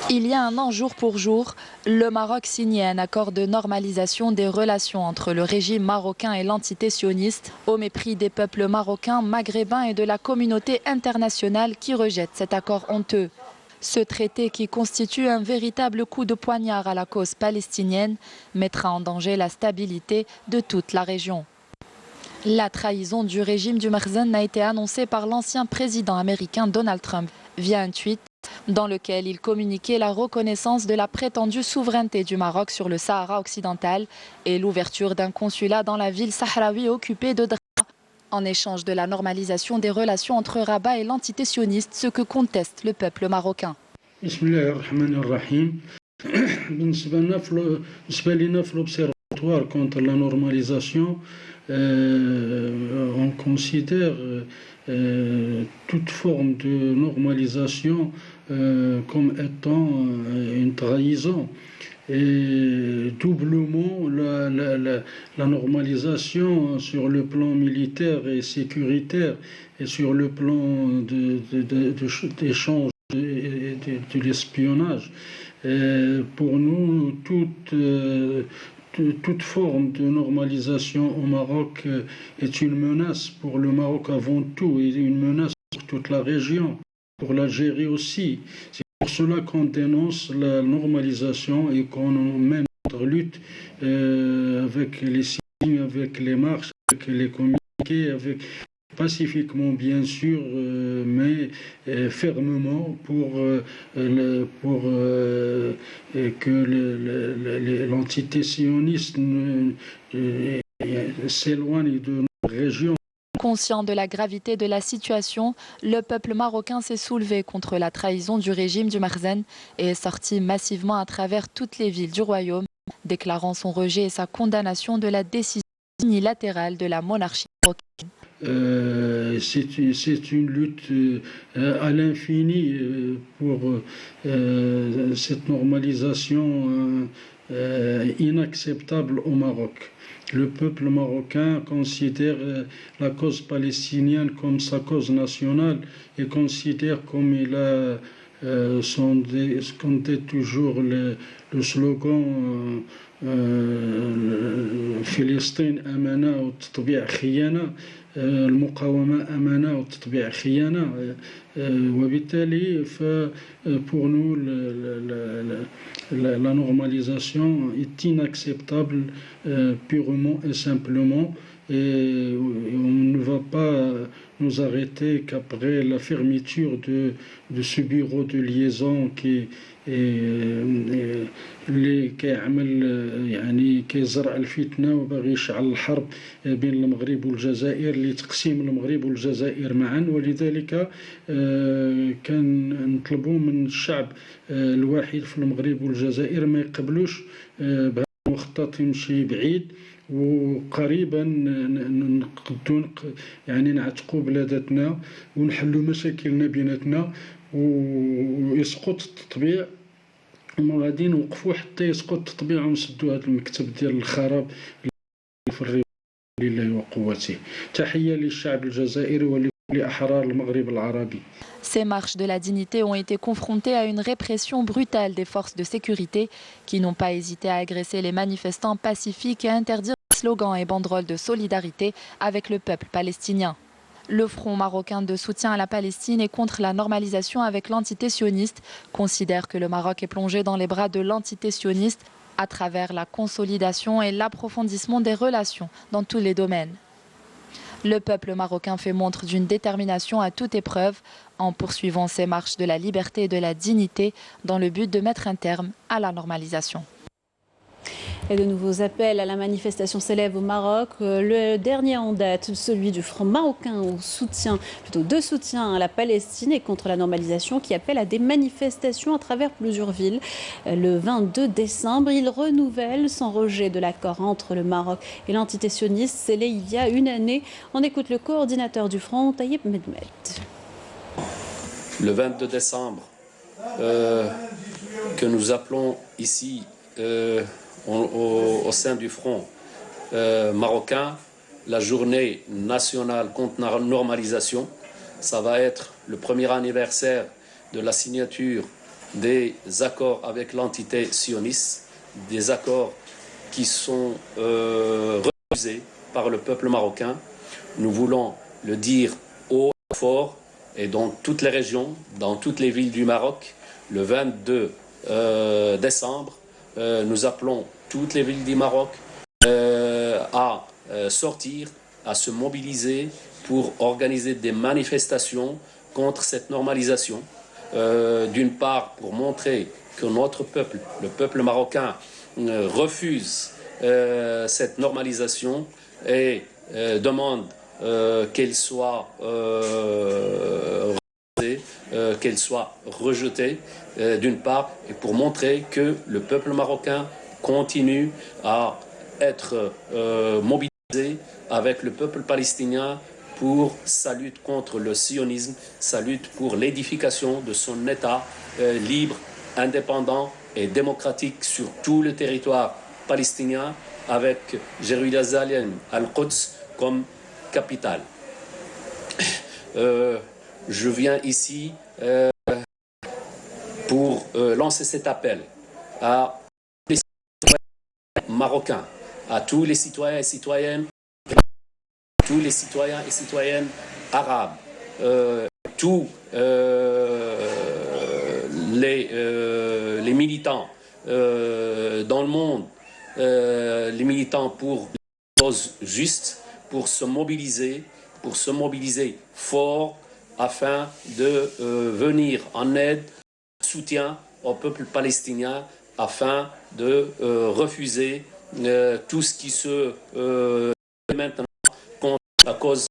Il y a un an, jour pour jour, le Maroc signait un accord de normalisation des relations entre le régime marocain et l'entité sioniste, au mépris des peuples marocains, maghrébins et de la communauté internationale qui rejette cet accord honteux. Ce traité, qui constitue un véritable coup de poignard à la cause palestinienne, mettra en danger la stabilité de toute la région. La trahison du régime du Makhzen a été annoncée par l'ancien président américain Donald Trump via un tweet dans lequel il communiquait la reconnaissance de la prétendue souveraineté du Maroc sur le Sahara occidental et l'ouverture d'un consulat dans la ville sahraoui occupée de Draa, en échange de la normalisation des relations entre Rabat et l'entité sioniste, ce que conteste le peuple marocain. Contre la normalisation, on considère toute forme de normalisation comme étant une trahison. Et doublement, la normalisation sur le plan militaire et sécuritaire et sur le plan d'échange de l'espionnage. Pour nous, toute forme de normalisation au Maroc est une menace pour le Maroc avant tout et une menace pour toute la région, pour l'Algérie aussi. C'est pour cela qu'on dénonce la normalisation et qu'on mène notre lutte avec les signes, avec les marches, avec les communiqués, pacifiquement bien sûr, mais fermement pour que l'entité sioniste s'éloigne de notre région. Conscient de la gravité de la situation, le peuple marocain s'est soulevé contre la trahison du régime du Makhzen et est sorti massivement à travers toutes les villes du royaume, déclarant son rejet et sa condamnation de la décision unilatérale de la monarchie marocaine. C'est une lutte à l'infini pour cette normalisation inacceptable au Maroc. Le peuple marocain considère la cause palestinienne comme sa cause nationale et considère comme il a scandé toujours le slogan فلسطين أمانة والتطبيع خيانة المقاومة أمانة والتطبيع خيانة وبالتالي pour nous la normalisation est inacceptable purement et simplement et on ne va pas nous arrêter qu'après la fermeture de ce bureau de liaison qui اللي كيعمل يعني كيزرع الفتنه وباغي يشعل الحرب بين المغرب والجزائر لتقسيم المغرب والجزائر معا ولذلك كنطلبوا من الشعب الواحد في المغرب والجزائر ما يقبلوش بهذا المخطط يمشي بعيد وقريبا نقدو يعني نعتقوا بلادتنا ونحلوا مشاكلنا بيناتنا ويسقط التطبيع وغادي نوقفوا حتى يسقط التطبيع ونسدوا هذا المكتب ديال الخراب في الربا لله وقوته. تحيه للشعب الجزائري ولكل احرار المغرب العربي. Ces marches de la dignité ont été confrontées à une répression brutale des forces de sécurité qui n'ont pas hésité à agresser les manifestants pacifiques et à interdire les slogans et banderoles de solidarité avec le peuple palestinien. Le Front marocain de soutien à la Palestine et contre la normalisation avec l'entité sioniste considère que le Maroc est plongé dans les bras de l'entité sioniste à travers la consolidation et l'approfondissement des relations dans tous les domaines. Le peuple marocain fait montre d'une détermination à toute épreuve en poursuivant ses marches de la liberté et de la dignité dans le but de mettre un terme à la normalisation. Et de nouveaux appels à la manifestation s'élèvent au Maroc. Le dernier en date, celui du Front marocain de soutien à la Palestine et contre la normalisation, qui appelle à des manifestations à travers plusieurs villes. Le 22 décembre, il renouvelle son rejet de l'accord entre le Maroc et l'entité sioniste scellé il y a une année. On écoute le coordinateur du Front, Taïeb Medmed. Le 22 décembre, que nous appelons ici au sein du Front marocain, la journée nationale contre la normalisation. Ça va être le premier anniversaire de la signature des accords avec l'entité sioniste, des accords qui sont refusés par le peuple marocain. Nous voulons le dire haut et fort et dans toutes les régions, dans toutes les villes du Maroc. Le 22 décembre, nous appelons toutes les villes du Maroc à sortir, à se mobiliser pour organiser des manifestations contre cette normalisation. D'une part, pour montrer que notre peuple, le peuple marocain, refuse cette normalisation et demande qu'elle soit qu'elle soit rejetée, d'une part, et pour montrer que le peuple marocain continue à être mobilisé avec le peuple palestinien pour sa lutte contre le sionisme, sa lutte pour l'édification de son État libre, indépendant et démocratique sur tout le territoire palestinien, avec Jérusalem al-Quds comme capitale. Je viens ici pour lancer cet appel à tous les citoyens marocains, à tous les citoyens et citoyennes, tous les citoyens et citoyennes arabes, tous les militants dans le monde, les militants pour des causes justes, pour se mobiliser fort afin de venir en aide, soutien au peuple palestinien afin de refuser tout ce qui se fait maintenant contre la cause